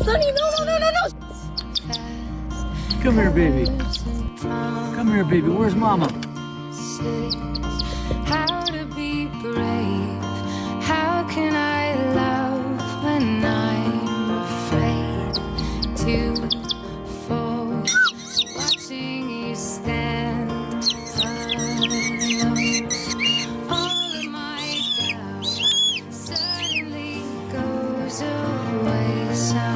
Sonny, no, no, no, no, no. Come here, baby. Come here, baby. Where's Mama? How to be brave? How can I love when I'm afraid to fall? Watching you stand alone. All of my doubt suddenly goes away.